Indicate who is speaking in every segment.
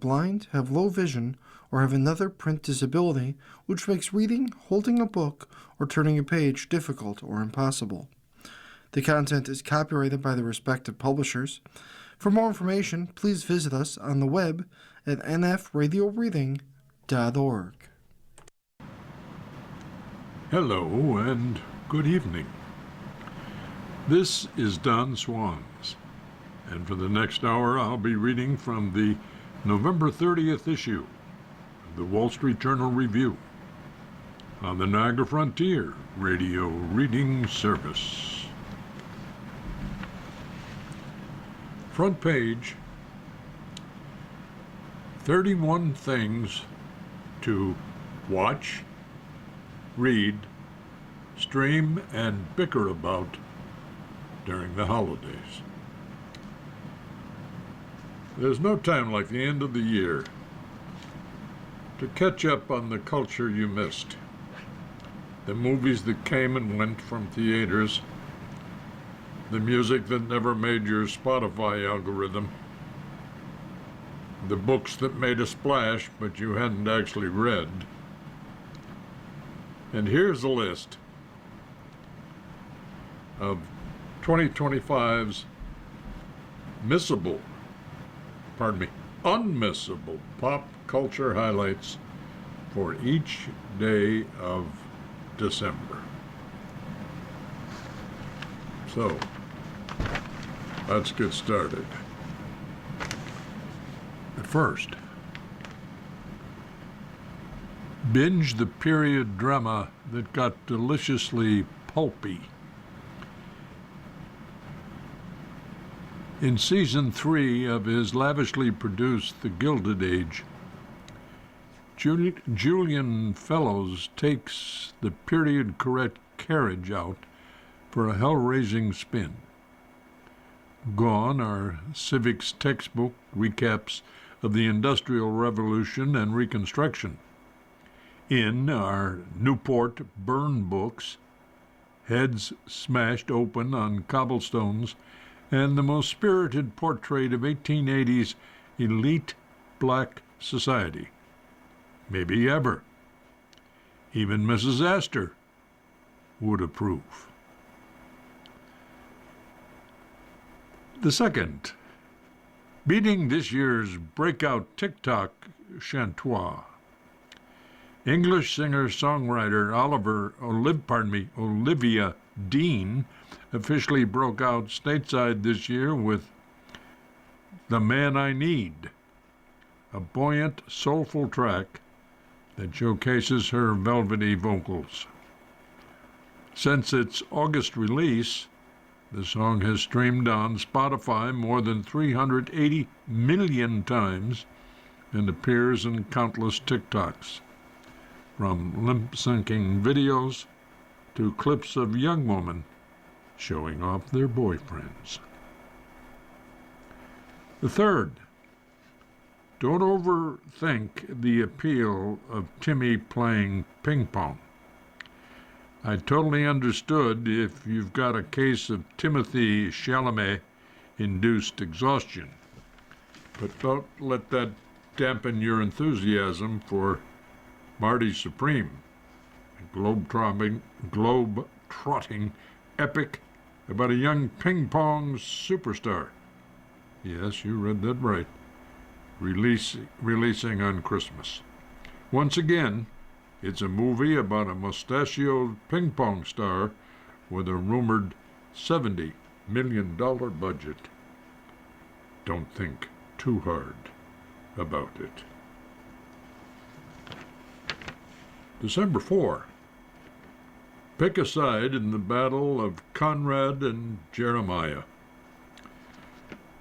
Speaker 1: blind, have low vision, or have another print disability which makes reading, holding a book, or turning a page difficult or impossible. The content is copyrighted by the respective publishers. For more information, please visit us on the web at nfradioreading.org.
Speaker 2: Hello and good evening. This is Don Swans, and for the next hour I'll be reading from the November 30th issue of the Wall Street Journal Review on the Niagara Frontier Radio Reading Service. Front page, 31 things to watch, read, stream, and bicker about during the holidays. There's no time like the end of the year to catch up on the culture you missed. The movies that came and went from theaters, the music that never made your Spotify algorithm, the books that made a splash but you hadn't actually read. And here's a list of 2025's unmissable pop culture highlights for each day of December. So, let's get started. At first, binge the period drama that got deliciously pulpy. In Season 3 of his lavishly produced The Gilded Age, Julian Fellows takes the period-correct carriage out for a hell-raising spin. Gone are civics textbook recaps of the Industrial Revolution and Reconstruction. In are Newport burn books, heads smashed open on cobblestones, and the most spirited portrait of 1880's elite black society, maybe ever. Even Mrs. Astor would approve. The second, beating this year's breakout TikTok chanteur. English singer-songwriter Olivia Dean officially broke out stateside this year with The Man I Need, a buoyant, soulful track that showcases her velvety vocals. Since its August release, the song has streamed on Spotify more than 380 million times and appears in countless TikToks, from lip-syncing videos to clips of young women showing off their boyfriends. The third, don't overthink the appeal of Timmy playing ping pong. I totally understood if you've got a case of Timothy Chalamet-induced exhaustion, but don't let that dampen your enthusiasm for Marty Supreme, a globe-trotting epic about a young ping-pong superstar. Yes, you read that right. Releasing on Christmas. Once again, it's a movie about a mustachioed ping-pong star with a rumored $70 million budget. Don't think too hard about it. December 4. Pick a side in the battle of Conrad and Jeremiah.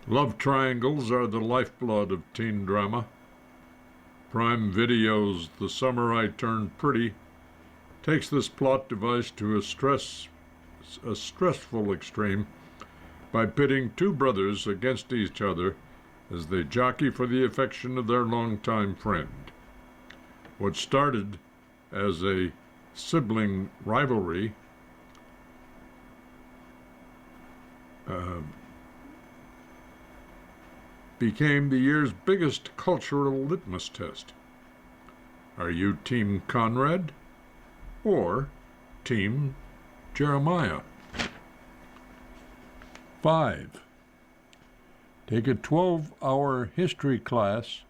Speaker 2: Love triangles are the lifeblood of teen drama. Prime Video's The Summer I Turned Pretty takes this plot device to a stressful extreme by pitting two brothers against each other as they jockey for the affection of their longtime friend. What started as a sibling rivalry became the year's biggest cultural litmus test. Are you Team Conrad or Team Jeremiah? 5. Take a 12-hour history class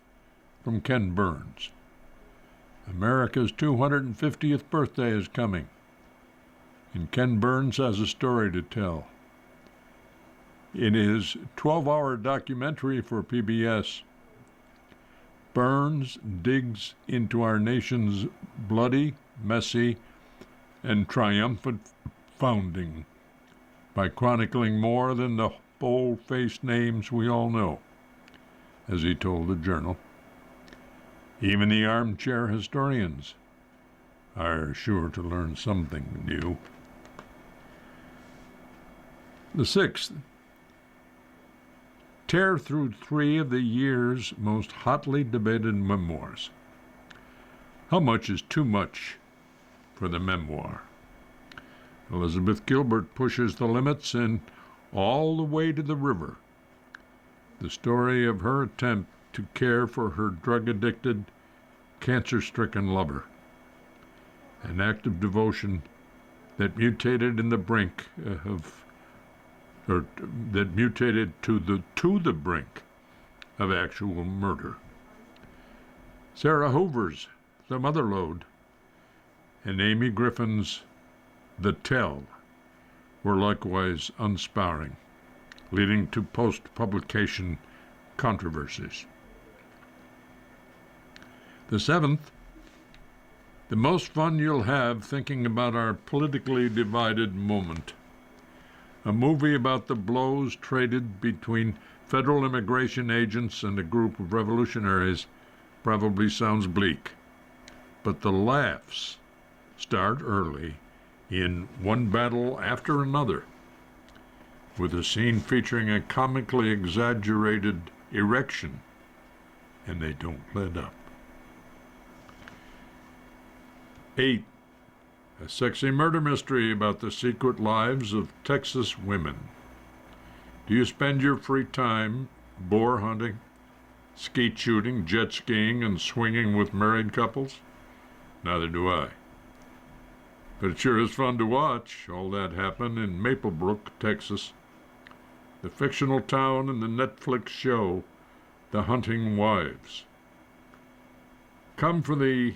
Speaker 2: from Ken Burns. America's 250th birthday is coming, and Ken Burns has a story to tell. In his 12-hour documentary for PBS, Burns digs into our nation's bloody, messy, and triumphant founding by chronicling more than the bold-faced names we all know, as he told the Journal. Even the armchair historians are sure to learn something new. The 6th, tear through 3 of the year's most hotly debated memoirs. How much is too much for the memoir? Elizabeth Gilbert pushes the limits in All the Way to the River, the story of her attempt to care for her drug-addicted, cancer-stricken lover, an act of devotion that mutated in the brink that mutated to the brink of actual murder. Sarah Hoover's The Motherlode and Amy Griffin's The Tell were likewise unsparing, leading to post-publication controversies. The 7th, the most fun you'll have thinking about our politically divided moment. A movie about the blows traded between federal immigration agents and a group of revolutionaries probably sounds bleak, but the laughs start early in One Battle After Another, with a scene featuring a comically exaggerated erection, and they don't let up. 8. A sexy murder mystery about the secret lives of Texas women. Do you spend your free time boar hunting, skeet shooting, jet skiing, and swinging with married couples? Neither do I. But it sure is fun to watch all that happen in Maplebrook, Texas, the fictional town in the Netflix show The Hunting Wives. Come for the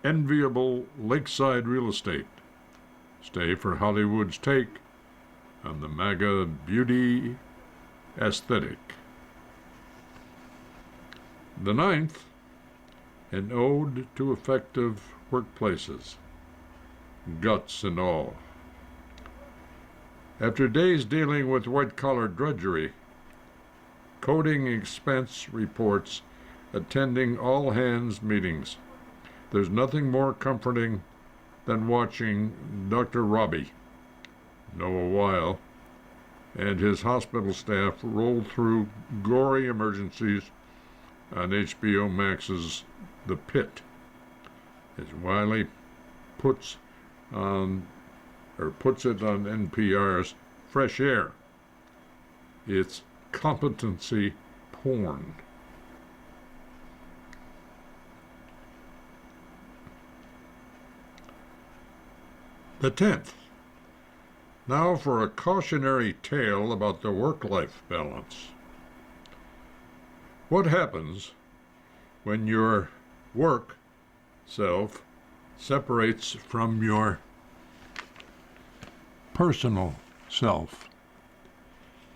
Speaker 2: enviable lakeside real estate. Stay for Hollywood's take on the MAGA beauty aesthetic. The 9th, an ode to effective workplaces, guts and all. After days dealing with white-collar drudgery, coding expense reports, attending all-hands meetings, there's nothing more comforting than watching Dr. Robbie, Noah Weil, and his hospital staff roll through gory emergencies on HBO Max's The Pit, as Wiley puts it on NPR's Fresh Air. It's competency porn. The 10th. Now for a cautionary tale about the work-life balance. What happens when your work self separates from your personal self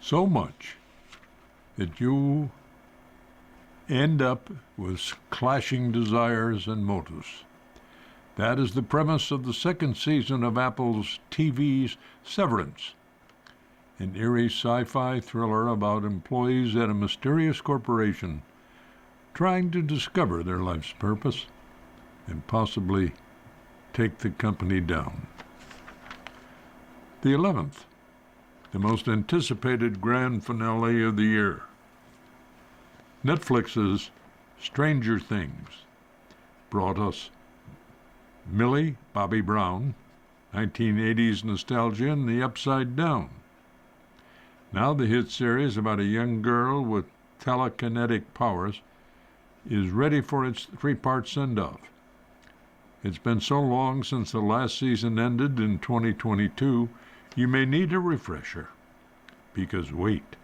Speaker 2: so much that you end up with clashing desires and motives? That is the premise of the 2nd season of Apple's TV's Severance, an eerie sci-fi thriller about employees at a mysterious corporation trying to discover their life's purpose and possibly take the company down. The 11th, the most anticipated grand finale of the year. Netflix's Stranger Things brought us Millie Bobby Brown, 1980s nostalgia in the Upside Down. Now the hit series about a young girl with telekinetic powers is ready for its three-part send-off. It's been so long since the last season ended in 2022, you may need a refresher. Because wait,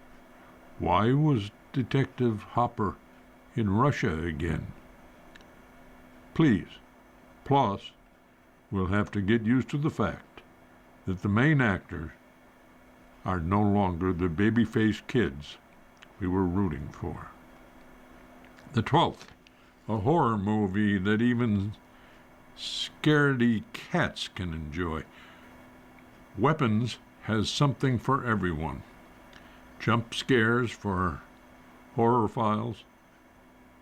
Speaker 2: why was Detective Hopper in Russia again? Please, plus, we'll have to get used to the fact that the main actors are no longer the baby-faced kids we were rooting for. The 12th, a horror movie that even scaredy cats can enjoy. Weapons has something for everyone. Jump scares for horror files,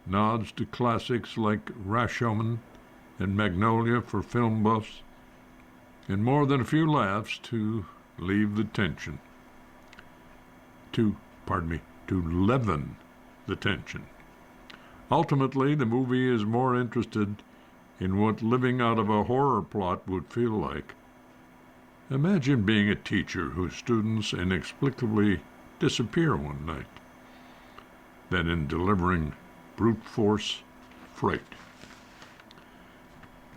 Speaker 2: nods to classics like Rashomon and Magnolia for film buffs, and more than a few laughs to leave the tension. To leaven the tension. Ultimately, the movie is more interested in what living out of a horror plot would feel like. Imagine being a teacher whose students inexplicably disappear one night, than in delivering brute force freight.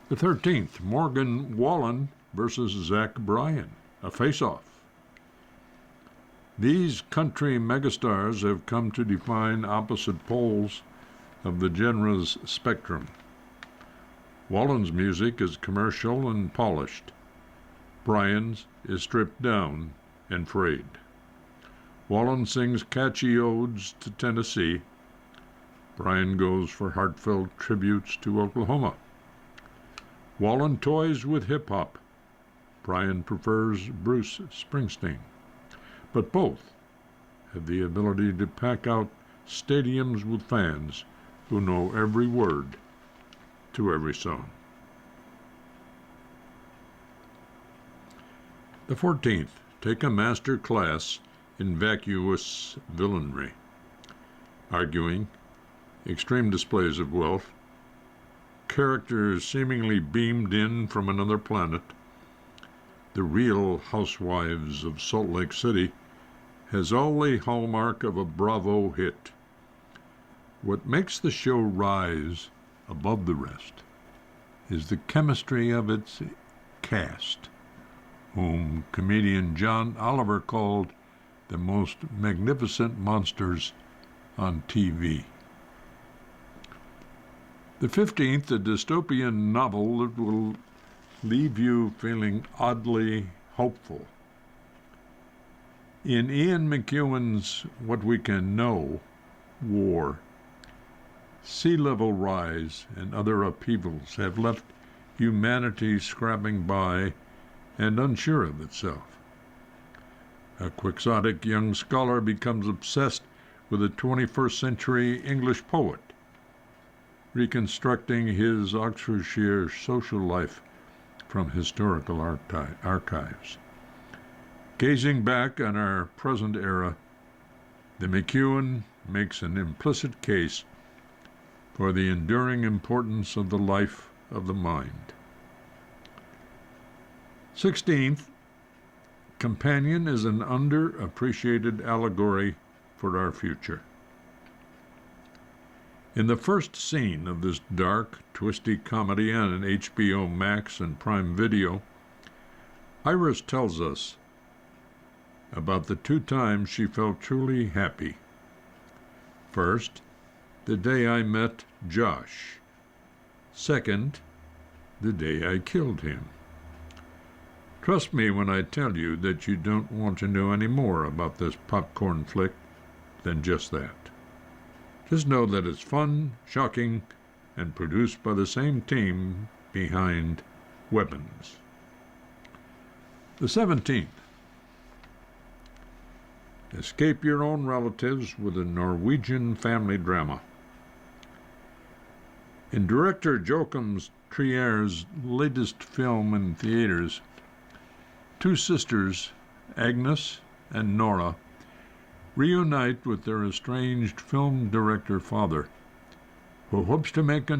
Speaker 2: The 13th, Morgan Wallen versus Zach Bryan, a face-off. These country megastars have come to define opposite poles of the genre's spectrum. Wallen's music is commercial and polished. Bryan's is stripped down and frayed. Wallen sings catchy odes to Tennessee. Bryan goes for heartfelt tributes to Oklahoma. Wallen toys with hip-hop. Bryan prefers Bruce Springsteen. But both have the ability to pack out stadiums with fans who know every word to every song. The 14th, take a master class in vacuous villainry. Arguing, extreme displays of wealth, characters seemingly beamed in from another planet. The Real Housewives of Salt Lake City has all the hallmark of a Bravo hit. What makes the show rise above the rest is the chemistry of its cast, whom comedian John Oliver called the most magnificent monsters on TV. The 15th, a dystopian novel that will leave you feeling oddly hopeful. In Ian McEwan's What We Can Know, War, sea level rise and other upheavals have left humanity scrapping by and unsure of itself. A quixotic young scholar becomes obsessed with a 21st century English poet, reconstructing his Oxfordshire social life from historical archives. Gazing back on our present era, the McEwan makes an implicit case for the enduring importance of the life of the mind. 16th, Companion is an underappreciated allegory for our future. In the first scene of this dark, twisty comedy on HBO Max and Prime Video, Iris tells us about the two times she felt truly happy. First, the day I met Josh. Second, the day I killed him. Trust me when I tell you that you don't want to know any more about this popcorn flick than just that. Just know that it's fun, shocking, and produced by the same team behind Weapons. The 17th. Escape your own relatives with a Norwegian family drama. In director Joachim Trier's latest film in theaters, two sisters, Agnes and Nora, reunite with their estranged film director father, who hopes to make a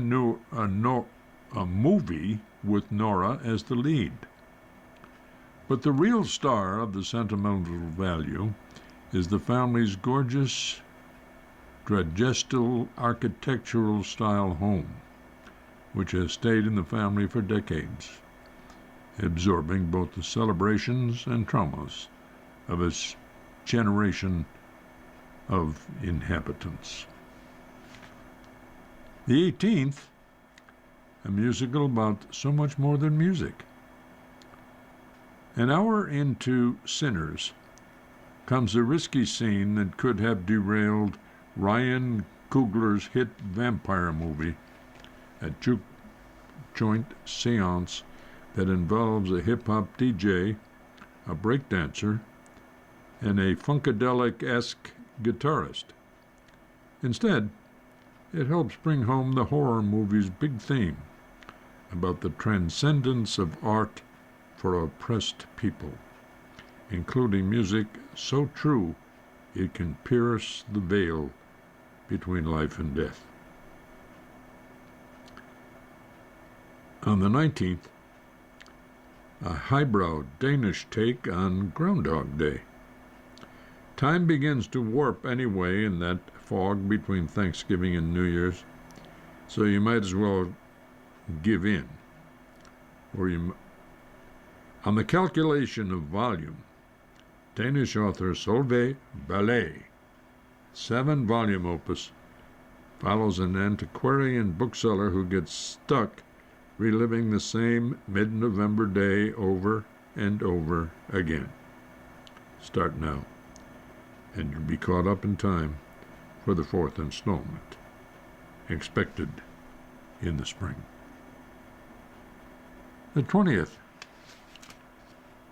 Speaker 2: movie with Nora as the lead. But the real star of the sentimental value is the family's gorgeous Dresdel architectural style home, which has stayed in the family for decades, absorbing both the celebrations and traumas of its generation of inhabitants. The 18th, a musical about so much more than music. An hour into Sinners comes a risky scene that could have derailed Ryan Coogler's hit vampire movie, a juke joint seance that involves a hip-hop DJ, a breakdancer, and a funkadelic-esque guitarist. Instead, it helps bring home the horror movie's big theme about the transcendence of art for oppressed people, including music so true it can pierce the veil between life and death. On the 19th, a highbrow Danish take on Groundhog Day. Time begins to warp anyway in that fog between Thanksgiving and New Year's, so you might as well give in. On the calculation of volume, Danish author Solveig Ballet, 7-volume opus, follows an antiquarian bookseller who gets stuck reliving the same mid-November day over and over again. Start now, and you'll be caught up in time for the 4th installment, expected in the spring. The 20th,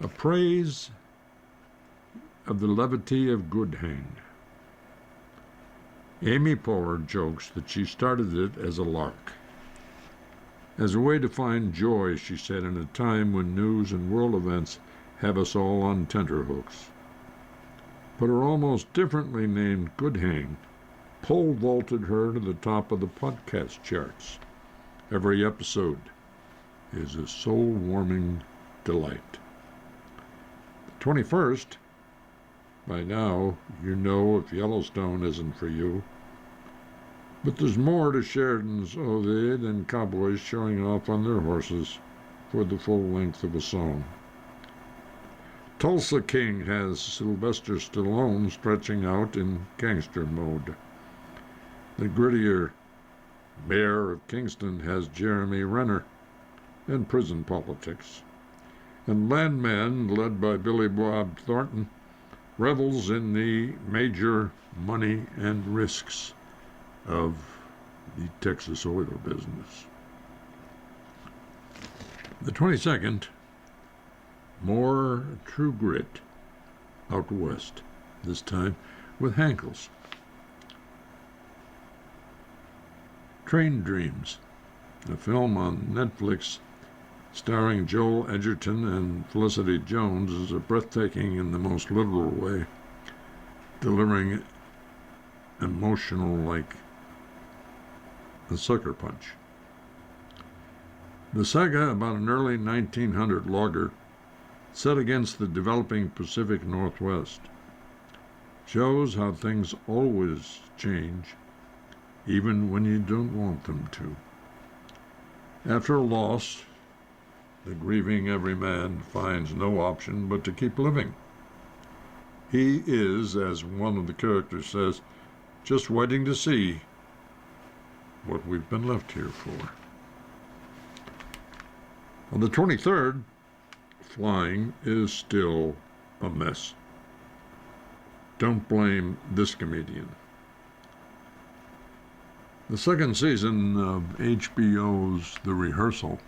Speaker 2: a praise of the levity of Goodhang. Amy Poehler jokes that she started it as a lark, as a way to find joy, she said, in a time when news and world events have us all on tenterhooks. But her almost differently named Goodhang pole vaulted her to the top of the podcast charts. Every episode is a soul-warming delight. The 21st, by now you know if Yellowstone isn't for you. But there's more to Sheridan's ode than cowboys showing off on their horses for the full length of a song. Tulsa King has Sylvester Stallone stretching out in gangster mode. The grittier Mayor of Kingston has Jeremy Renner and prison politics. And Landman, led by Billy Bob Thornton, revels in the major money and risks of the Texas oil business. The 22nd, more True Grit out west, this time with Hankels. Train Dreams, a film on Netflix starring Joel Edgerton and Felicity Jones, is a breathtaking in the most literal way, delivering emotional like a sucker punch. The saga about an early 1900 logger set against the developing Pacific Northwest shows how things always change, even when you don't want them to. After a loss, the grieving everyman finds no option but to keep living. He is, as one of the characters says, just waiting to see what we've been left here for. On the 23rd, flying is still a mess. Don't blame this comedian. The second season of HBO's The Rehearsal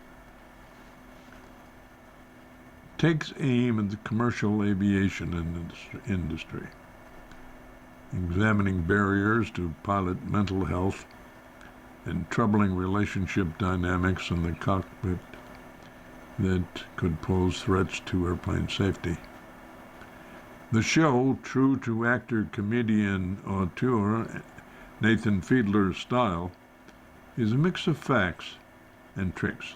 Speaker 2: takes aim at the commercial aviation industry, examining barriers to pilot mental health and troubling relationship dynamics in the cockpit that could pose threats to airplane safety. The show, true to actor-comedian auteur Nathan Fiedler's style, is a mix of facts and tricks.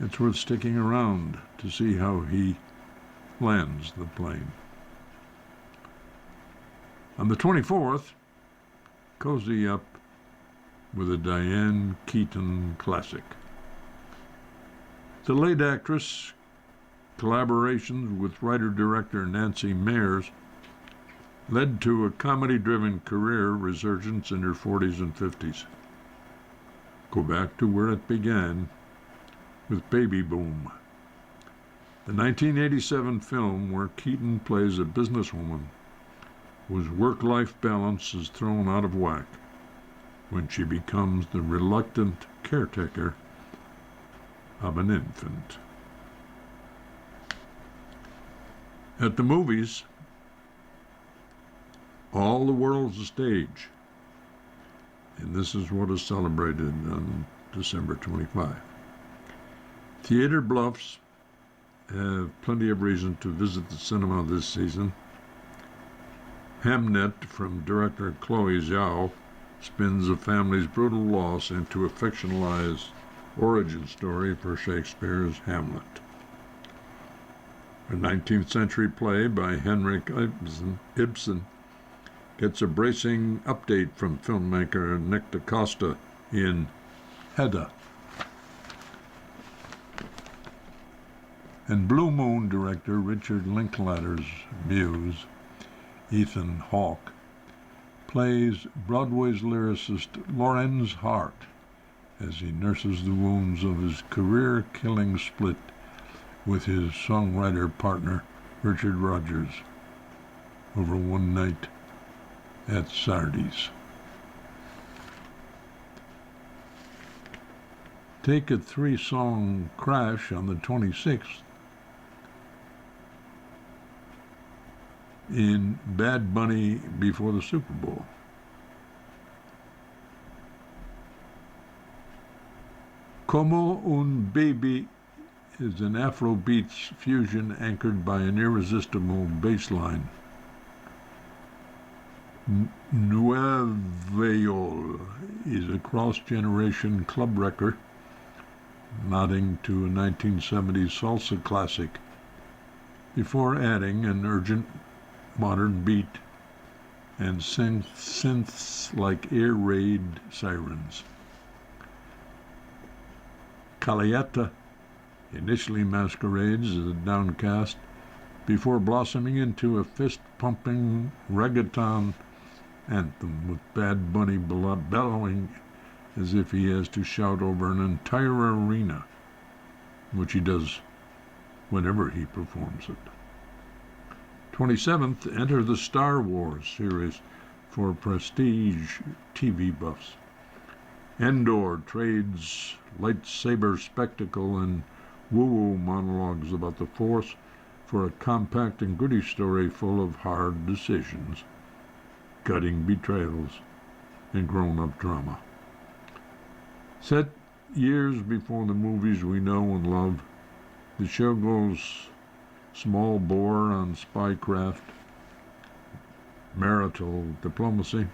Speaker 2: It's worth sticking around to see how he lands the plane. On the 24th, cozy up with a Diane Keaton classic. The late actress, collaborations with writer-director Nancy Meyers led to a comedy-driven career resurgence in her 40s and 50s. Go back to where it began with Baby Boom, the 1987 film where Keaton plays a businesswoman whose work-life balance is thrown out of whack when she becomes the reluctant caretaker of an infant. At the movies, All the World's a Stage, and this is what is celebrated on December 25. Theater Bluffs have plenty of reason to visit the cinema this season. Hamnet from director Chloe Zhao spins a family's brutal loss into a fictionalized origin story for Shakespeare's Hamlet. A 19th century play by Henrik Ibsen gets a bracing update from filmmaker Nick DaCosta in Hedda. And Blue Moon director Richard Linklater's muse, Ethan Hawke, plays Broadway's lyricist Lorenz Hart as he nurses the wounds of his career-killing split with his songwriter partner Richard Rodgers over one night at Sardi's. Take a 3-song crash on the 26th in Bad Bunny before the Super Bowl. Como un Baby is an Afrobeats fusion anchored by an irresistible bass line. Nuevo is a cross-generation club record nodding to a 1970s salsa classic before adding an urgent modern beat and synths like air raid sirens. Calieta initially masquerades as a Downcast before blossoming into a fist-pumping reggaeton anthem with Bad Bunny bellowing as if he has to shout over an entire arena, which he does whenever he performs it. 27th, enter the Star Wars series for prestige TV buffs. Endor trades lightsaber spectacle and woo-woo monologues about the Force for a compact and gritty story full of hard decisions, cutting betrayals, and grown-up drama. Set years before the movies we know and love, the show goes small bore on spycraft, marital diplomacy,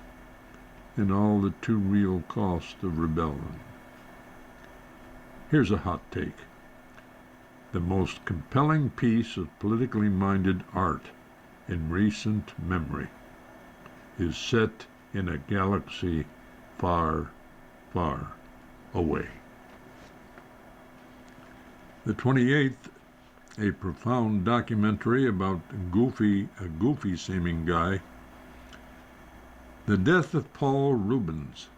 Speaker 2: and all the too real cost of rebellion. Here's a hot take. The most compelling piece of politically minded art in recent memory is set in a galaxy far, far away. The 28th, a profound documentary about a goofy-seeming guy. The death of Paul Rubens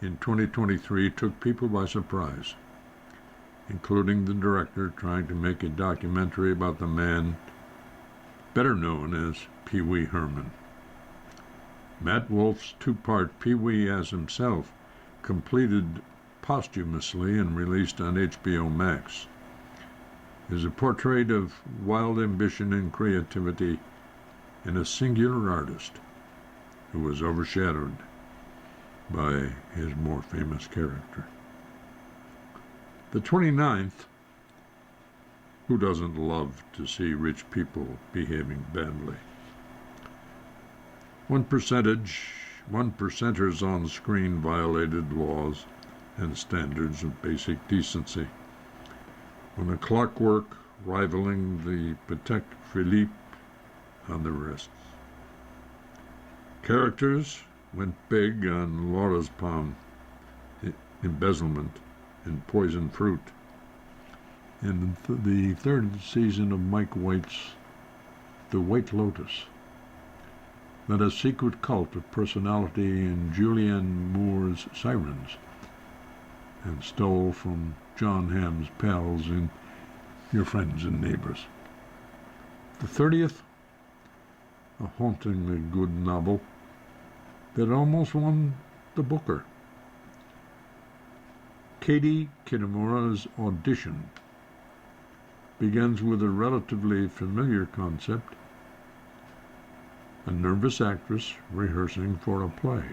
Speaker 2: in 2023 took people by surprise, including the director trying to make a documentary about the man better known as Pee Wee Herman. Matt Wolf's 2-part Pee Wee as himself, completed posthumously and released on HBO Max, is a portrait of wild ambition and creativity in a singular artist who was overshadowed by his more famous character. The 29th, who doesn't love to see rich people behaving badly? One percenters on screen violated laws and standards of basic decency. When a clockwork rivaling the Patek Philippe on the wrists. Characters went big on Laura's palm, embezzlement, and poisoned fruit. And the third season of Mike White's The White Lotus led a secret cult of personality in Julianne Moore's Sirens and stole from John Hamm's pals in Your Friends and Neighbors. The 30th, a hauntingly good novel that almost won the Booker. Katie Kitamura's Audition begins with a relatively familiar concept, a nervous actress rehearsing for a play.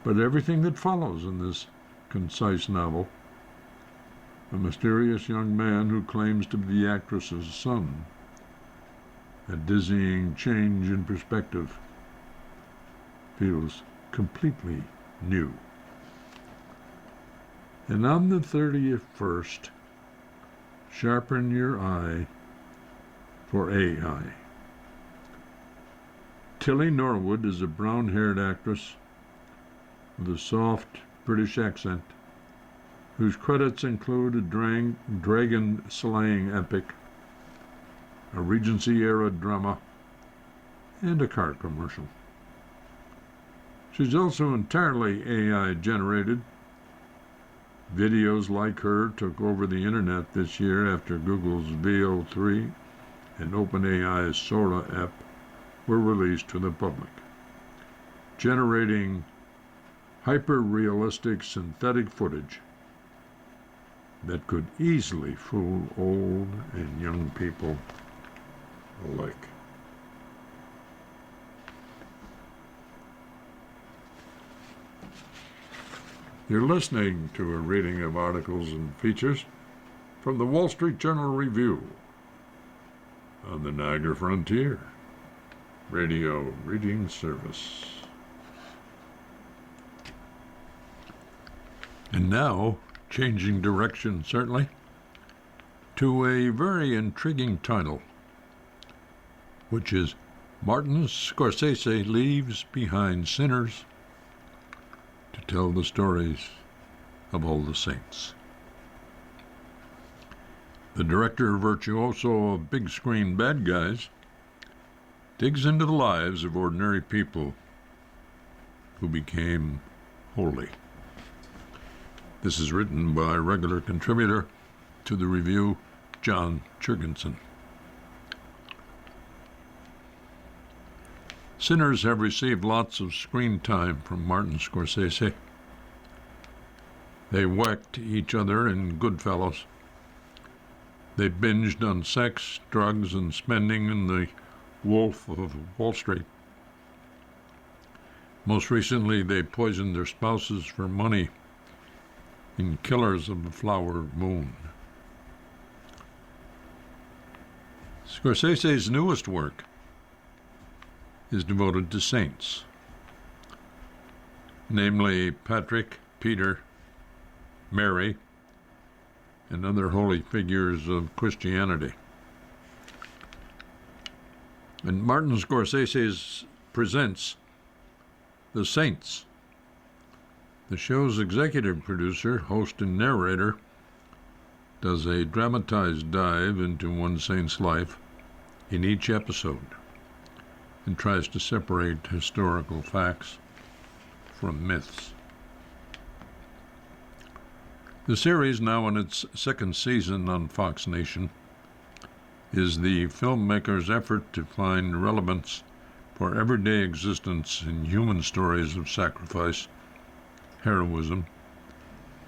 Speaker 2: But everything that follows in this concise novel, a mysterious young man who claims to be the actress's son, a dizzying change in perspective, feels completely new. And on the 31st, sharpen your eye for AI. Tilly Norwood is a brown-haired actress with a soft British accent whose credits include a dragon-slaying epic, a Regency-era drama, and a car commercial. She's also entirely AI-generated. Videos like her took over the internet this year after Google's VO3 and OpenAI's Sora app were released to the public, generating hyper-realistic synthetic footage that could easily fool old and young people alike. You're listening to a reading of articles and features from the Wall Street Journal Review on the Niagara Frontier Radio Reading Service. And now, changing direction certainly, to a very intriguing title, which is Martin Scorsese Leaves Behind Sinners to Tell the Stories of All the Saints. The director virtuoso of big screen bad guys digs into the lives of ordinary people who became holy. This is written by regular contributor to the review, John Jurgensen. Sinners have received lots of screen time from Martin Scorsese. They whacked each other in Goodfellas. They binged on sex, drugs, and spending in The Wolf of Wall Street. Most recently, they poisoned their spouses for money in Killers of the Flower Moon. Scorsese's newest work is devoted to saints, namely Patrick, Peter, Mary, and other holy figures of Christianity. And Martin Scorsese presents The Saints. The show's executive producer, host, and narrator does a dramatized dive into one saint's life in each episode and tries to separate historical facts from myths. The series, now in its second season on Fox Nation, is the filmmaker's effort to find relevance for everyday existence in human stories of sacrifice, heroism,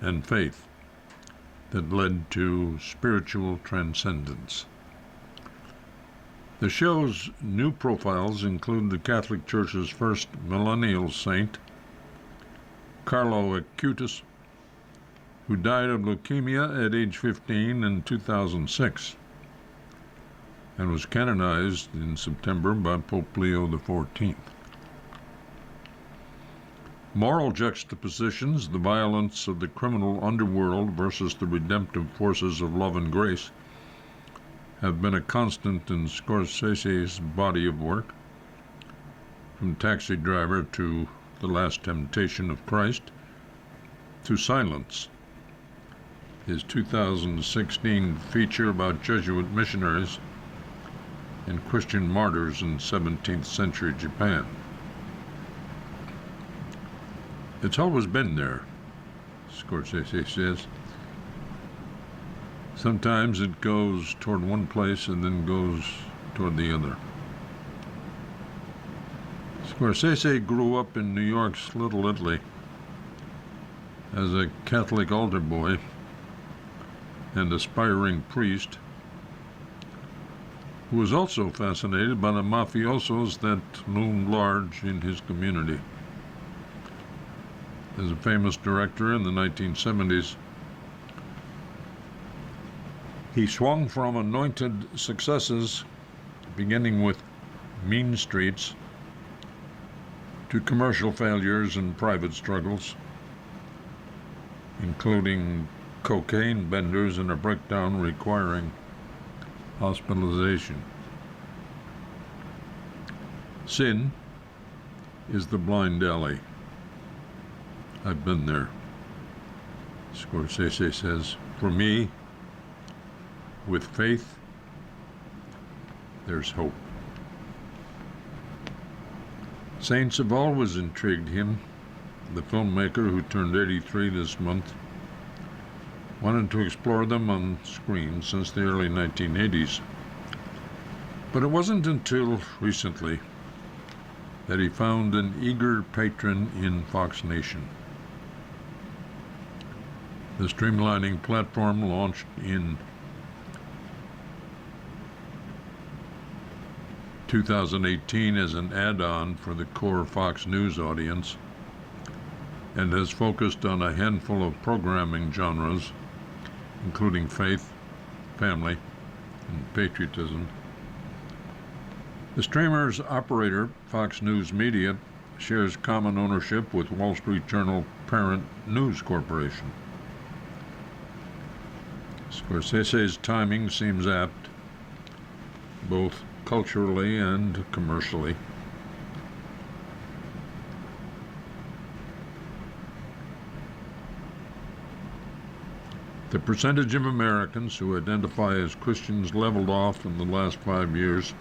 Speaker 2: and faith that led to spiritual transcendence. The show's new profiles include the Catholic Church's first millennial saint, Carlo Acutis, who died of leukemia at age 15 in 2006 and was canonized in September by Pope Leo XIV. Moral juxtapositions, the violence of the criminal underworld versus the redemptive forces of love and grace, have been a constant in Scorsese's body of work. from Taxi Driver to The Last Temptation of Christ to Silence, his 2016 feature about Jesuit missionaries and Christian martyrs in 17th century Japan. It's always been there, Scorsese says. Sometimes it goes toward one place and then goes toward the other. Scorsese grew up in New York's Little Italy as a Catholic altar boy and aspiring priest who was also fascinated by the mafiosos that loomed large in his community. As a famous director in the 1970s, he swung from anointed successes, beginning with Mean Streets, to commercial failures and private struggles, including cocaine benders and a breakdown requiring hospitalization. Sin is the blind alley. I've been there, Scorsese says. For me, with faith, there's hope. Saints have always intrigued him. The filmmaker, who turned 83 this month, wanted to explore them on screen since the early 1980s. But it wasn't until recently that he found an eager patron in Fox Nation. The streamlining platform launched in 2018 as an add-on for the core Fox News audience and has focused on a handful of programming genres, including faith, family, and patriotism. The streamer's operator, Fox News Media, shares common ownership with Wall Street Journal parent News Corporation. Scorsese's timing seems apt, both culturally and commercially. The percentage of Americans who identify as Christians leveled off in the last 5 years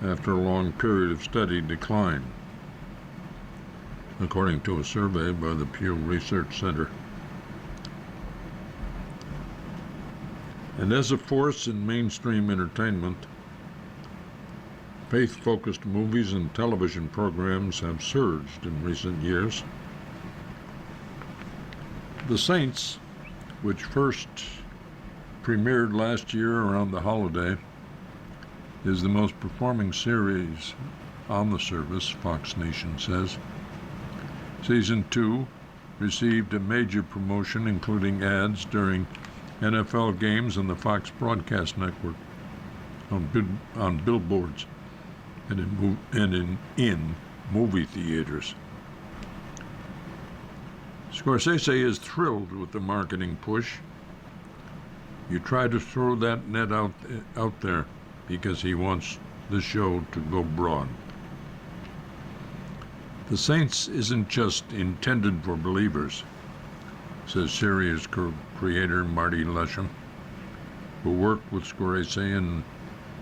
Speaker 2: after a long period of steady decline, according to a survey by the Pew Research Center. And as a force in mainstream entertainment, faith-focused movies and television programs have surged in recent years. The Saints, which first premiered last year around the holiday, is the most performing series on the service, Fox Nation says. Season 2 received a major promotion, including ads during NFL games on the Fox Broadcast Network, on billboards, and in movie theaters. Scorsese is thrilled with the marketing push. You try to throw that net out there because he wants the show to go broad. The Saints isn't just intended for believers, says series creator Marty Lesham, who worked with Scorsese and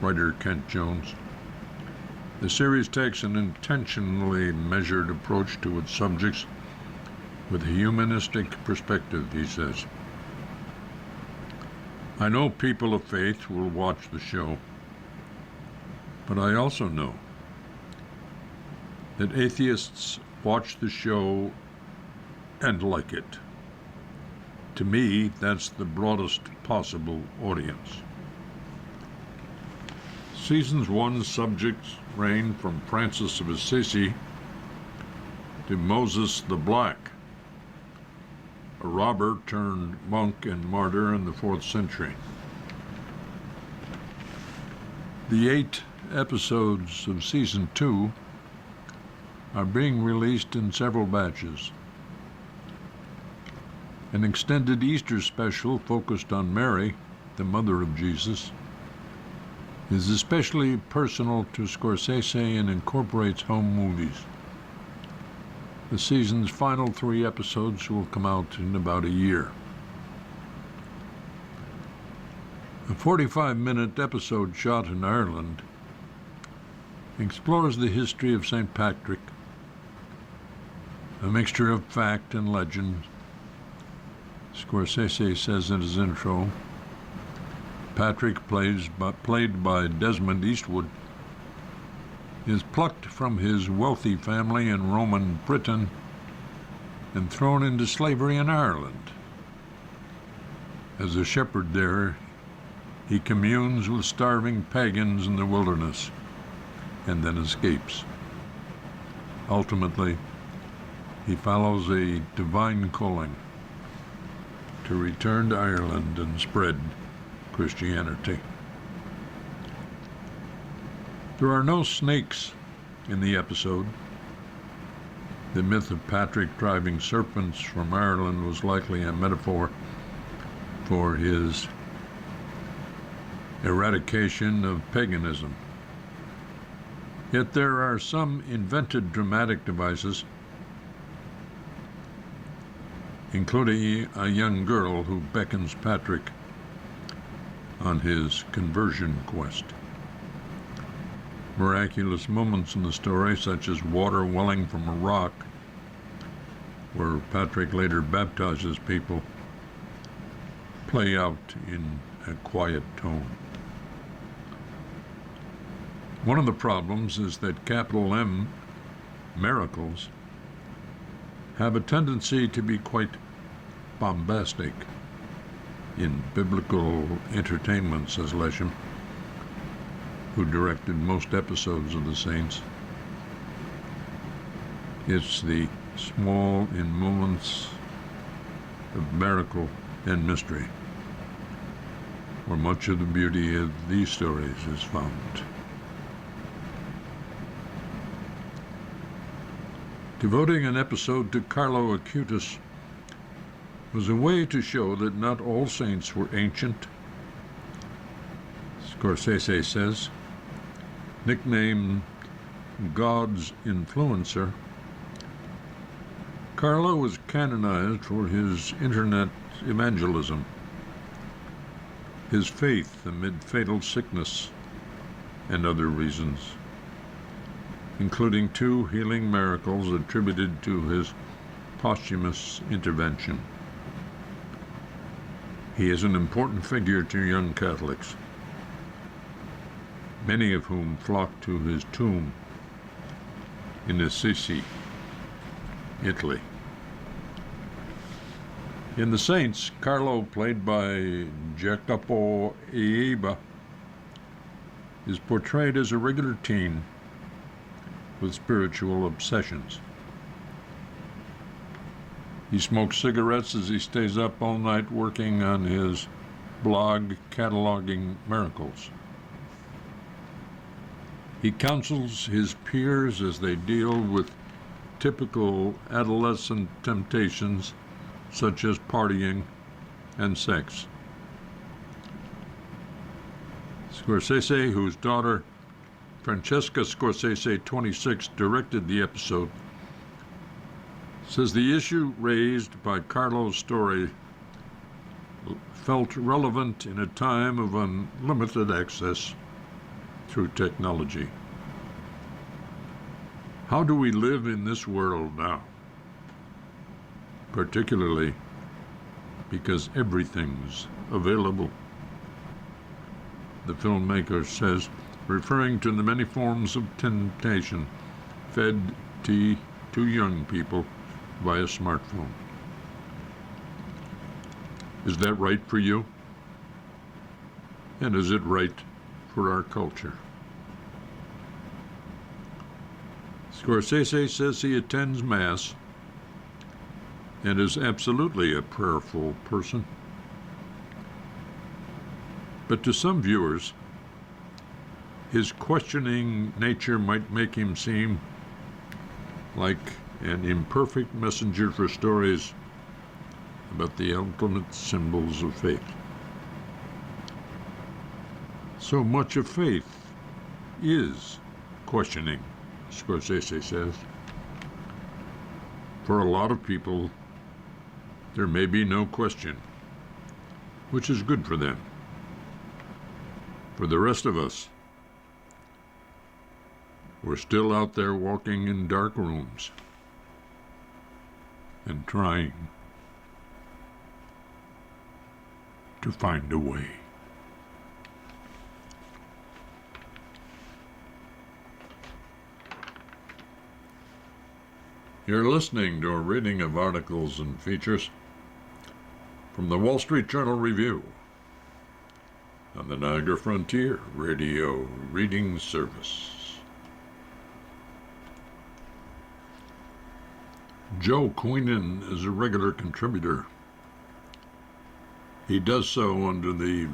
Speaker 2: writer Kent Jones. The series takes an intentionally measured approach to its subjects with a humanistic perspective, he says. I know people of faith will watch the show, but I also know that atheists watch the show and like it. To me, that's the broadest possible audience. Season 1's subjects range from Francis of Assisi to Moses the Black, a robber turned monk and martyr in the 4th century. The 8 episodes of Season 2 are being released in several batches. An extended Easter special focused on Mary, the mother of Jesus, is especially personal to Scorsese and incorporates home movies. The season's final 3 episodes will come out in about a year. A 45-minute episode shot in Ireland explores the history of St. Patrick, a mixture of fact and legend. Scorsese says in his intro, Patrick, played by Desmond Eastwood, is plucked from his wealthy family in Roman Britain and thrown into slavery in Ireland. As a shepherd there, he communes with starving pagans in the wilderness and then escapes. Ultimately, he follows a divine calling to return to Ireland and spread Christianity. There are no snakes in the episode. The myth of Patrick driving serpents from Ireland was likely a metaphor for his eradication of paganism. Yet there are some invented dramatic devices, including a young girl who beckons Patrick on his conversion quest. Miraculous moments in the story, such as water welling from a rock, where Patrick later baptizes people, play out in a quiet tone. One of the problems is that capital M miracles have a tendency to be quite bombastic. In biblical entertainment, says Lesham, who directed most episodes of The Saints. It's the small in moments of miracle and mystery where much of the beauty of these stories is found. Devoting an episode to Carlo Acutis was a way to show that not all saints were ancient. Scorsese says, nicknamed God's influencer, Carlo was canonized for his internet evangelism, his faith amid fatal sickness, and other reasons, including 2 healing miracles attributed to his posthumous intervention. He is an important figure to young Catholics, many of whom flock to his tomb in Assisi, Italy. In The Saints, Carlo, played by Jacopo Eiba, is portrayed as a regular teen with spiritual obsessions. He smokes cigarettes as he stays up all night working on his blog cataloging miracles. He counsels his peers as they deal with typical adolescent temptations such as partying and sex. Scorsese, whose daughter Francesca Scorsese, 26, directed the episode, says the issue raised by Carlo's story felt relevant in a time of unlimited access through technology. How do we live in this world now? Particularly because everything's available. The filmmaker says, referring to the many forms of temptation fed to young people via smartphone. Is that right for you? And is it right for our culture? Scorsese says he attends Mass and is absolutely a prayerful person. But to some viewers, his questioning nature might make him seem like an imperfect messenger for stories about the ultimate symbols of faith. So much of faith is questioning, Scorsese says. For a lot of people, there may be no question, which is good for them. For the rest of us, we're still out there walking in dark rooms and trying to find a way. You're listening to a reading of articles and features from the Wall Street Journal Review on the Niagara Frontier Radio Reading Service. Joe Queenan is a regular contributor. He does so under the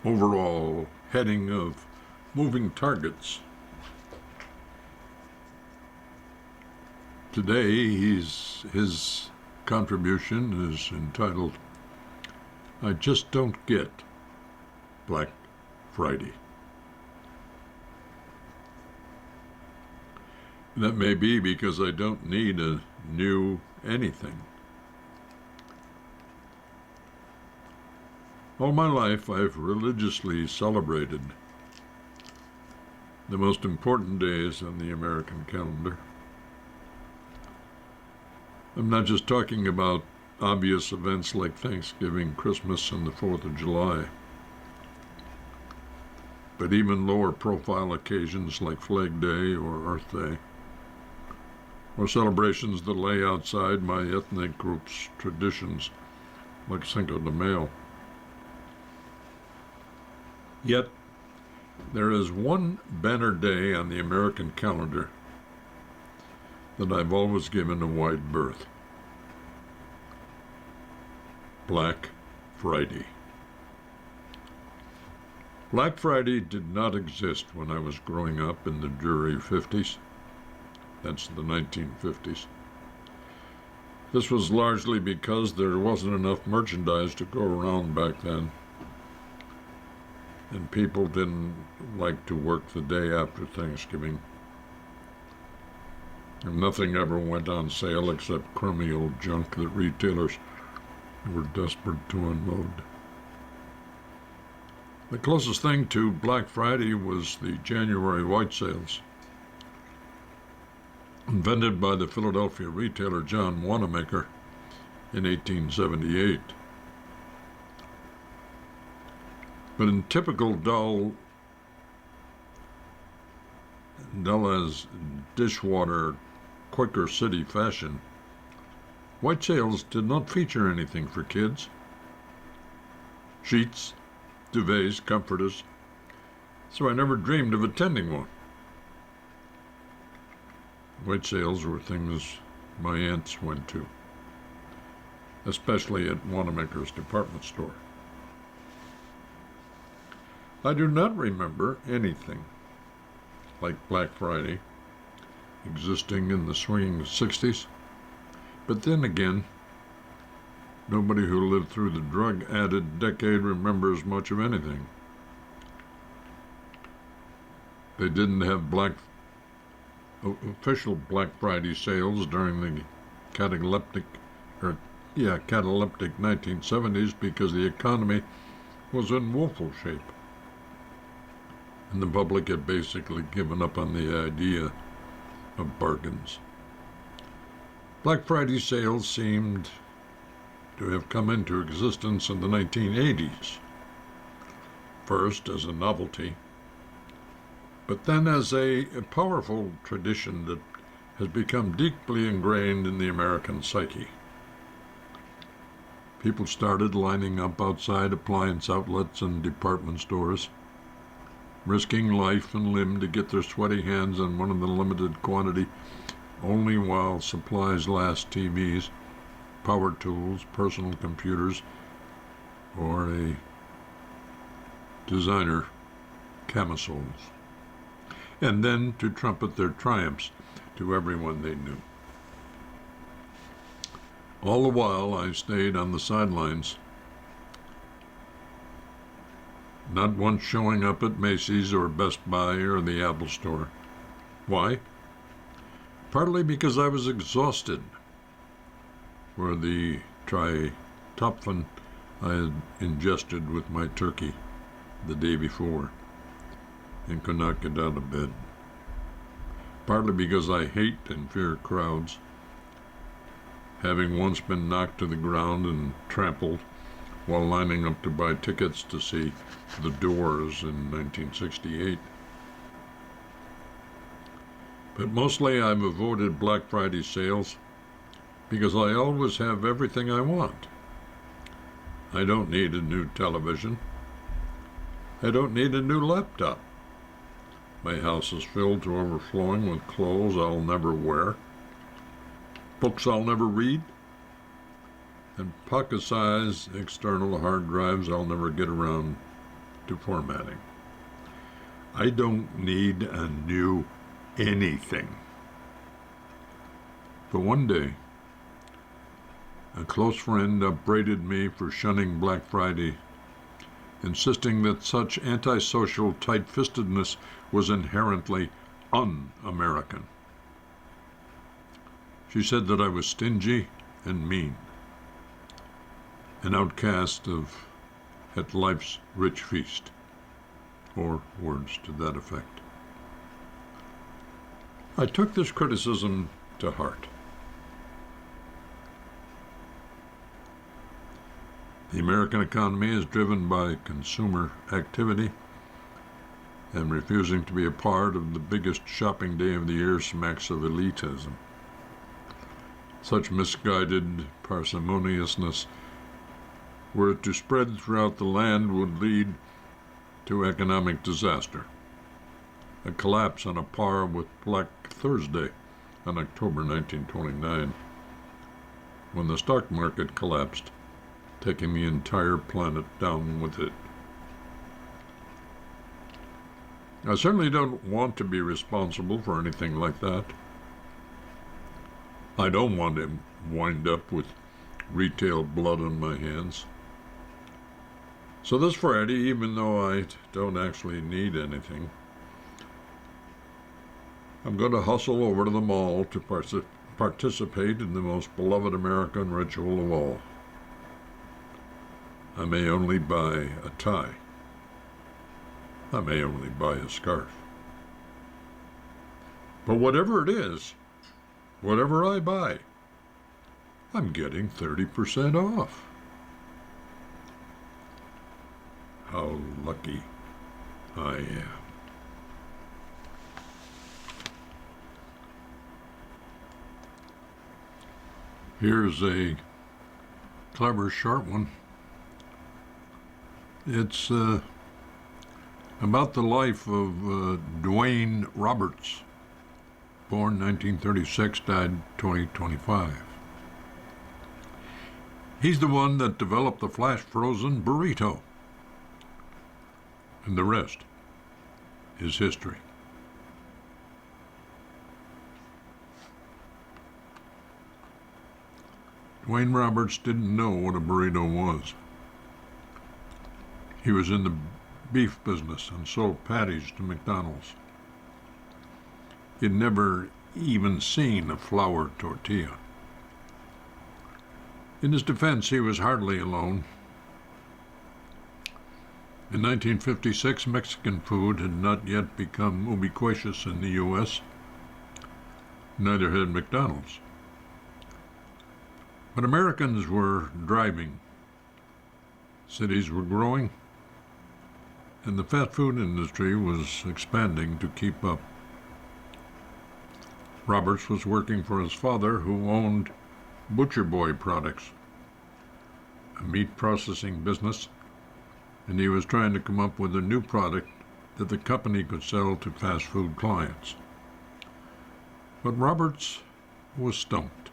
Speaker 2: overall heading of Moving Targets. Today, his contribution is entitled, I Just Don't Get Black Friday. That may be because I don't need a new anything. All my life, I've religiously celebrated the most important days on the American calendar. I'm not just talking about obvious events like Thanksgiving, Christmas, and the 4th of July, but even lower profile occasions like Flag Day or Earth Day, or celebrations that lay outside my ethnic group's traditions like Cinco de Mayo. Yet, there is one banner day on the American calendar that I've always given a wide berth. Black Friday. Black Friday did not exist when I was growing up in the dreary 50s. That's the 1950s. This was largely because there wasn't enough merchandise to go around back then, and people didn't like to work the day after Thanksgiving. And nothing ever went on sale except crummy old junk that retailers were desperate to unload. The closest thing to Black Friday was the January white sales, invented by the Philadelphia retailer John Wanamaker in 1878. But in typical dull as dishwater Quaker City fashion, white sales did not feature anything for kids. Sheets, duvets, comforters, so I never dreamed of attending one. White sales were things my aunts went to, especially at Wanamaker's department store. I do not remember anything like Black Friday existing in the swinging 60s, but then again, nobody who lived through the drug-added decade remembers much of anything. They didn't have official Black Friday sales during the cataleptic 1970s because the economy was in woeful shape, and the public had basically given up on the idea of bargains. Black Friday sales seemed to have come into existence in the 1980s, first as a novelty, but then as a powerful tradition that has become deeply ingrained in the American psyche. People started lining up outside appliance outlets and department stores, risking life and limb to get their sweaty hands on one of the limited quantity, only while supplies last TVs, power tools, personal computers, or a designer camisoles, and then to trumpet their triumphs to everyone they knew. All the while, I stayed on the sidelines, not once showing up at Macy's or Best Buy or the Apple Store. Why? Partly because I was exhausted for the tryptophan I had ingested with my turkey the day before and could not get out of bed. Partly because I hate and fear crowds, having once been knocked to the ground and trampled while lining up to buy tickets to see The Doors in 1968. But mostly I've avoided Black Friday sales because I always have everything I want. I don't need a new television. I don't need a new laptop. My house is filled to overflowing with clothes I'll never wear, books I'll never read, and pocket-sized external hard drives I'll never get around to formatting. I don't need a new anything. But one day, a close friend upbraided me for shunning Black Friday, insisting that such antisocial tight-fistedness was inherently un-American. She said that I was stingy and mean, an outcast at life's rich feast, or words to that effect. I took this criticism to heart. The American economy is driven by consumer activity, and refusing to be a part of the biggest shopping day of the year smacks of elitism. Such misguided parsimoniousness, were it to spread throughout the land, would lead to economic disaster, a collapse on a par with Black Thursday on October 1929, when the stock market collapsed, taking the entire planet down with it. I certainly don't want to be responsible for anything like that. I don't want to wind up with retail blood on my hands. So this Friday, even though I don't actually need anything, I'm going to hustle over to the mall to participate in the most beloved American ritual of all. I may only buy a tie. I may only buy a scarf. But whatever it is, whatever I buy, I'm getting 30% off. How lucky I am. Here's a clever short one. It's about the life of Dwayne Roberts, born 1936, died 2025. He's the one that developed the flash-frozen burrito. And the rest is history. Dwayne Roberts didn't know what a burrito was. He was in the beef business and sold patties to McDonald's. He'd never even seen a flour tortilla. In his defense, he was hardly alone. In 1956, Mexican food had not yet become ubiquitous in the U.S. Neither had McDonald's. But Americans were driving. Cities were growing, and the fast food industry was expanding to keep up. Roberts was working for his father, who owned Butcher Boy Products, a meat processing business, and he was trying to come up with a new product that the company could sell to fast food clients. But Roberts was stumped.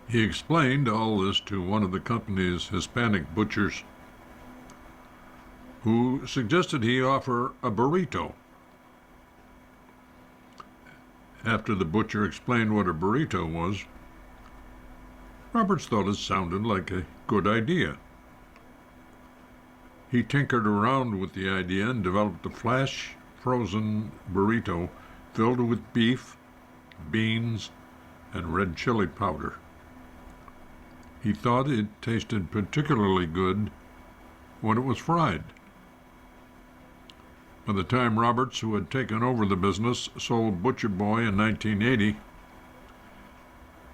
Speaker 2: He explained all this to one of the company's Hispanic butchers, who suggested he offer a burrito. After the butcher explained what a burrito was, Roberts thought it sounded like a good idea. he tinkered around with the idea and developed a flash frozen burrito filled with beef, beans, and red chili powder. He thought it tasted particularly good when it was fried. By the time Roberts, who had taken over the business, sold Butcher Boy in 1980,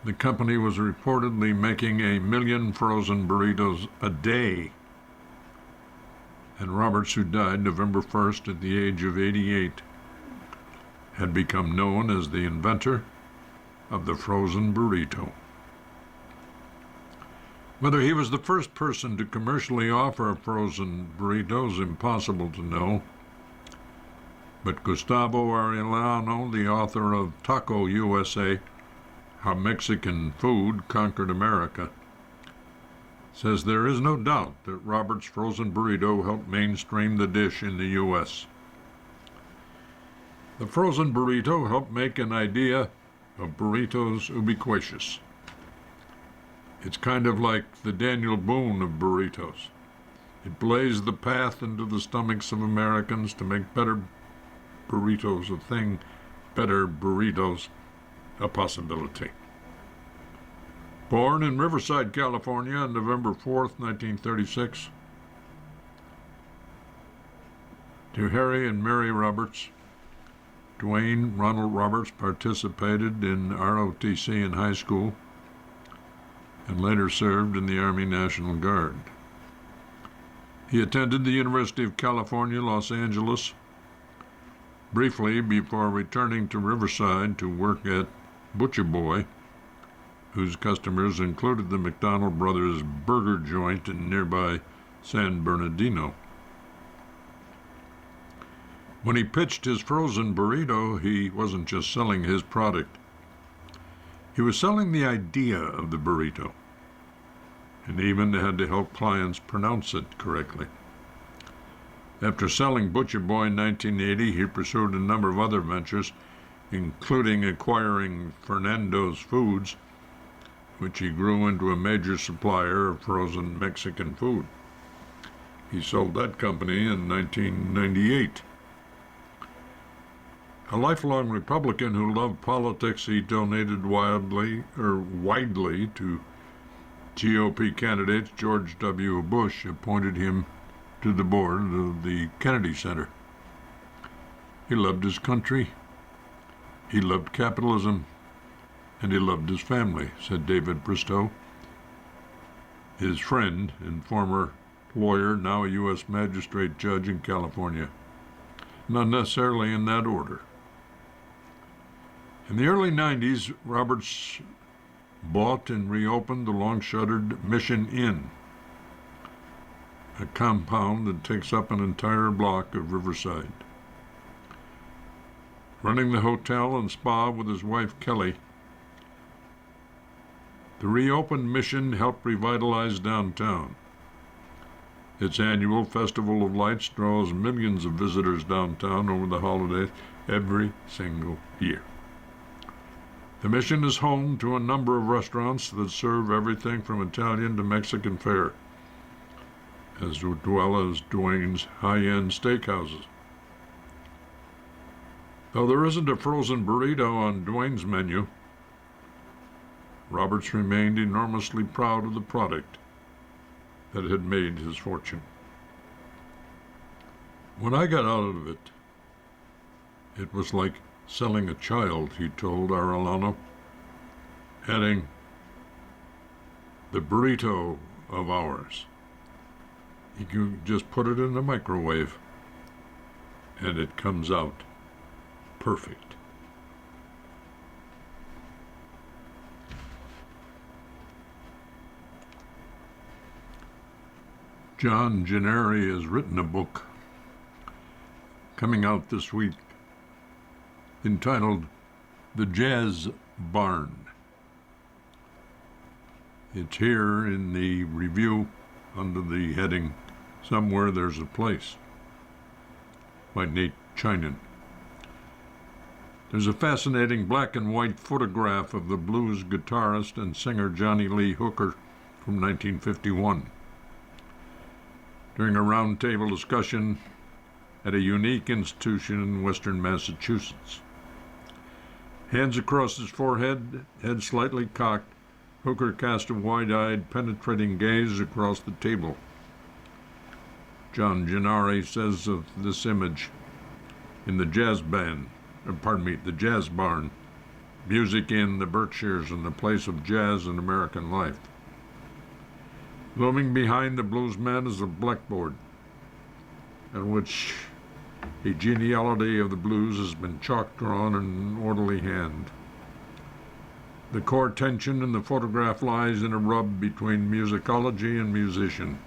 Speaker 2: the company was reportedly making 1 million frozen burritos a day. And Roberts, who died November 1st at the age of 88, had become known as the inventor of the frozen burrito. Whether he was the first person to commercially offer frozen burritos is impossible to know, but Gustavo Arellano, the author of Taco USA, How Mexican Food Conquered America, says there is no doubt that Robert's frozen burrito helped mainstream the dish in the U.S. The frozen burrito helped make an idea of burritos ubiquitous. It's kind of like the Daniel Boone of burritos. It blazed the path into the stomachs of Americans to make better burritos a thing, better burritos a possibility. Born in Riverside, California on November 4th, 1936, to Harry and Mary Roberts, Dwayne Ronald Roberts participated in ROTC in high school and later served in the Army National Guard. He attended the University of California, Los Angeles, briefly before returning to Riverside to work at Butcher Boy, whose customers included the McDonald Brothers burger joint in nearby San Bernardino. When he pitched his frozen burrito, he wasn't just selling his product. He was selling the idea of the burrito, and even had to help clients pronounce it correctly. After selling Butcher Boy in 1980, he pursued a number of other ventures, including acquiring Fernando's Foods, which he grew into a major supplier of frozen Mexican food. He sold that company in 1998. A lifelong Republican who loved politics, he donated widely to GOP candidate George W. Bush, appointed him to the board of the Kennedy Center. He loved his country, he loved capitalism, and he loved his family, said David Bristow, his friend and former lawyer, now a U.S. magistrate judge in California. Not necessarily in that order. In the early 90s, Roberts bought and reopened the long-shuttered Mission Inn, a compound that takes up an entire block of Riverside. Running the hotel and spa with his wife Kelly, the reopened Mission helped revitalize downtown. Its annual Festival of Lights draws millions of visitors downtown over the holidays every single year. The Mission is home to a number of restaurants that serve everything from Italian to Mexican fare, as well as Dwayne's high-end steakhouses. Though there isn't a frozen burrito on Dwayne's menu, Roberts remained enormously proud of the product that had made his fortune. When I got out of it, it was like selling a child, he told Arellano, adding, the burrito of ours. You can just put it in the microwave, and it comes out perfect. John Gennari has written a book coming out this week entitled The Jazz Barn. It's here in the review under the heading Somewhere There's a Place by Nate Chinan. There's a fascinating black and white photograph of the blues guitarist and singer Johnny Lee Hooker from 1951. during a roundtable discussion at a unique institution in western Massachusetts. Hands across his forehead, head slightly cocked, Hooker cast a wide-eyed, penetrating gaze across the table. John Gennari says of this image, in the jazz barn, music in the Berkshires and the place of jazz in American life. Looming behind the bluesman is a blackboard, on which a genealogy of the blues has been chalk drawn in an orderly hand. The core tension in the photograph lies in a rub between musicology and musician,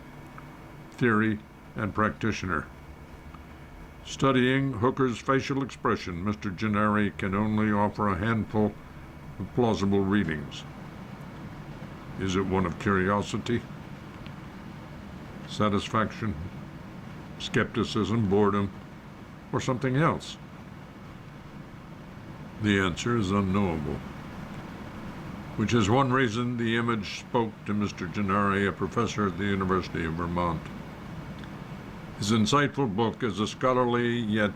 Speaker 2: theory and practitioner. Studying Hooker's facial expression, Mr. Gennari can only offer a handful of plausible readings. Is it one of curiosity, satisfaction, skepticism, boredom, or something else? The answer is unknowable, which is one reason the image spoke to Mr. Gennari, a professor at the University of Vermont. His insightful book is a scholarly yet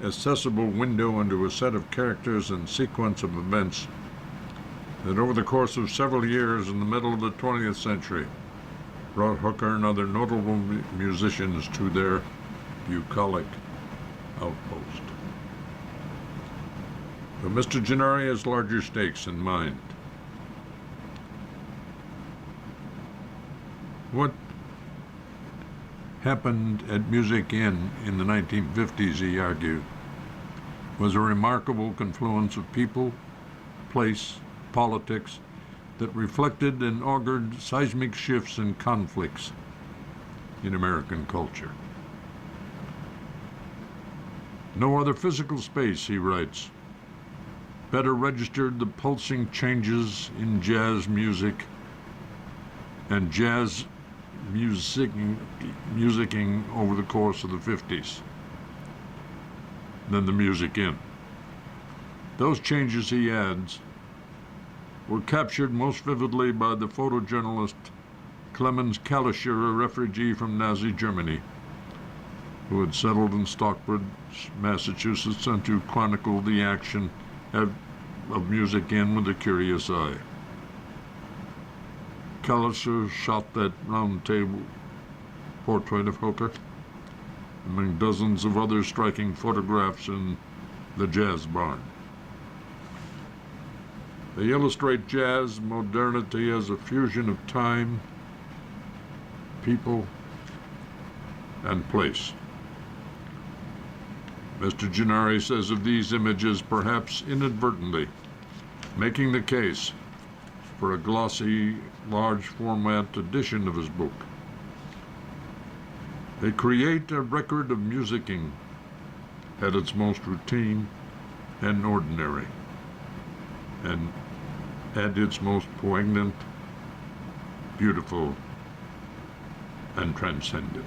Speaker 2: accessible window into a set of characters and sequence of events that over the course of several years in the middle of the 20th century brought Hooker and other notable musicians to their bucolic outpost. But Mr. Gennari has larger stakes in mind. What happened at Music Inn in the 1950s, he argued, was a remarkable confluence of people, place, politics that reflected and augured seismic shifts and conflicts in American culture. No other physical space, he writes, better registered the pulsing changes in jazz music and jazz musicking over the course of the 50s than the Music Inn. Those changes, he adds, were captured most vividly by the photojournalist Clemens Kalischer, a refugee from Nazi Germany, who had settled in Stockbridge, Massachusetts, and to chronicle the action of Music Inn with a curious eye. Kalischer shot that round-table portrait of Hooker among dozens of other striking photographs in the jazz barn. They illustrate jazz modernity as a fusion of time, people, and place. Mr. Gennari says of these images, perhaps inadvertently, making the case for a glossy, large-format edition of his book. They create a record of musicking at its most routine and ordinary, and at its most poignant, beautiful, and transcendent.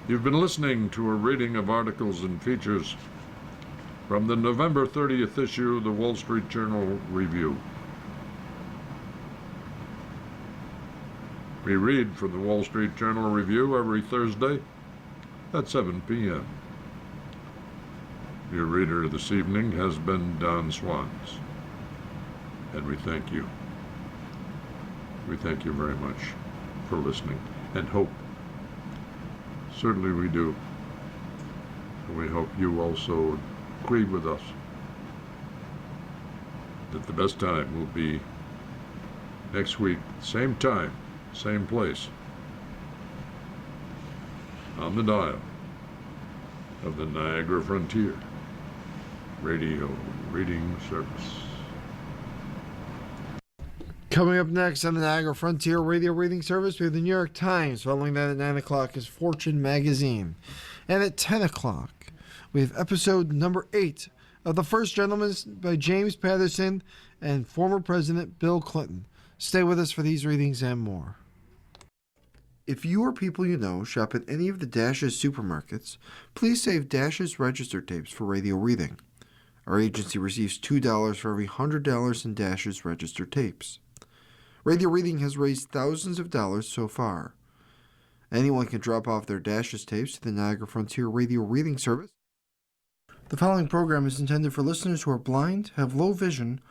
Speaker 2: You've been listening to a reading of articles and features from the November 30th issue of the Wall Street Journal Review. We read from the Wall Street Journal Review every Thursday at 7 p.m. Your reader this evening has been Don Swans, and we thank you. We thank you very much for listening, and hope, certainly we do, and we hope you also agree with us that the best time will be next week, same time, same place, on the dial of the Niagara Frontier Radio Reading Service.
Speaker 1: Coming up next on the Niagara Frontier Radio Reading Service, we have the New York Times. Following that at 9 o'clock is Fortune Magazine. And at 10 o'clock, we have episode number 8 of The First Gentleman by James Patterson and former President Bill Clinton. Stay with us for these readings and more. If you or people you know shop at any of the Dash's supermarkets, please save Dash's register tapes for radio reading. Our agency receives $2 for every $100 in Dash's register tapes. Radio reading has raised thousands of dollars so far. Anyone can drop off their Dashes tapes to the Niagara Frontier Radio Reading Service. The following program is intended for listeners who are blind, have low vision,